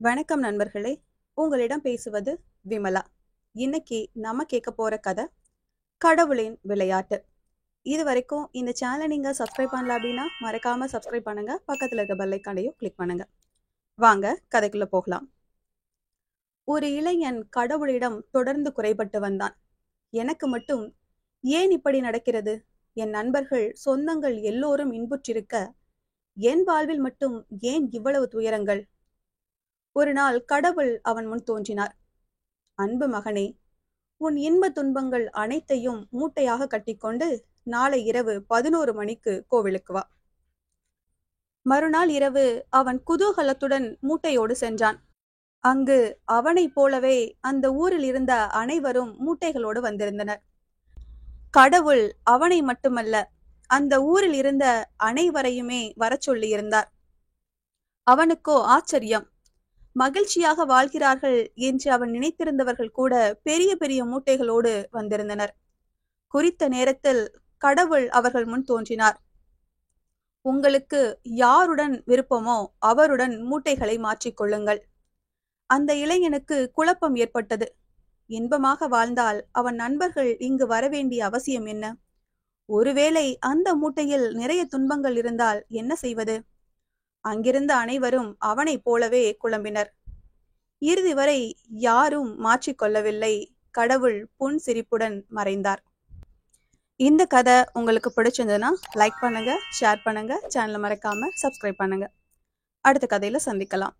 வணக்கம் நண்பர்களே, உங்களிடம் பேசுவது விமலா. இன்னைக்கு நம்ம கேட்க போற கதை கடவுளின் விளையாட்டு. இது வரைக்கும் இந்த சேனலை நீங்க சப்ஸ்கிரைப் பண்ணல அப்படின்னா மறக்காம சப்ஸ்கிரைப் பண்ணுங்க. பக்கத்துல இருக்க பெல் ஐகானையும் கிளிக் பண்ணுங்க. வாங்க கதைக்குள்ள போகலாம். ஒரு இளைஞன் கடவுளிடம் தொடர்ந்து குறைபட்டு வந்தான். எனக்கு மட்டும் ஏன் இப்படி நடக்கிறது? என் நண்பர்கள் சொந்தங்கள் எல்லோரும் இன்புற்றிருக்க என் வாழ்வில் மட்டும் ஏன் இவ்வளவு துயரங்கள்? ஒரு நாள் கடவுள் அவன் முன் தோன்றினார். அன்பு மகனே, உன் இன்ப துன்பங்கள் அனைத்தையும் மூட்டையாக கட்டிக்கொண்டு நாளை இரவு 11 மணிக்கு கோவிலுக்கு வா. மறுநாள் இரவு அவன் குதூகலத்துடன் மூட்டையோடு சென்றான். அங்கு அவனைப் போலவே அந்த ஊரில் இருந்த அனைவரும் மூட்டைகளோடு வந்திருந்தனர். கடவுள் அவனை மட்டுமல்ல, அந்த ஊரில் இருந்த அனைவரையுமே வரச் சொல்லியிருந்தார். அவனுக்கோ ஆச்சரியம். மகிழ்ச்சியாக வாழ்கிறார்கள் என்று அவன் நினைத்திருந்தவர்கள் கூட பெரிய பெரிய மூட்டைகளோடு வந்திருந்தனர். குறித்த நேரத்தில் கடவுள் அவர்கள் முன் தோன்றினார். உங்களுக்கு யாருடன் விருப்பமோ அவருடன் மூட்டைகளை மாற்றிக்கொள்ளுங்கள். அந்த இளைஞனுக்கு குழப்பம் ஏற்பட்டது. இன்பமாக வாழ்ந்தால் அவன் நண்பர்கள் இங்கு வரவேண்டிய அவசியம் என்ன? ஒருவேளை அந்த மூட்டையில் நிறைய துன்பங்கள் இருந்தால் என்ன செய்வது? அங்கிருந்த அனைவரும் அவனைப் போலவே குழம்பினர். இறுதி வரை யாரும் மாற்றிக்கொள்ளவில்லை. கடவுள் புன் சிரிப்புடன் மறைந்தார். இந்த கதை உங்களுக்கு பிடிச்சிருந்ததுன்னா லைக் பண்ணுங்க, ஷேர் பண்ணுங்க, சேனலை மறக்காம சப்ஸ்கிரைப் பண்ணுங்க. அடுத்த கதையில சந்திக்கலாம்.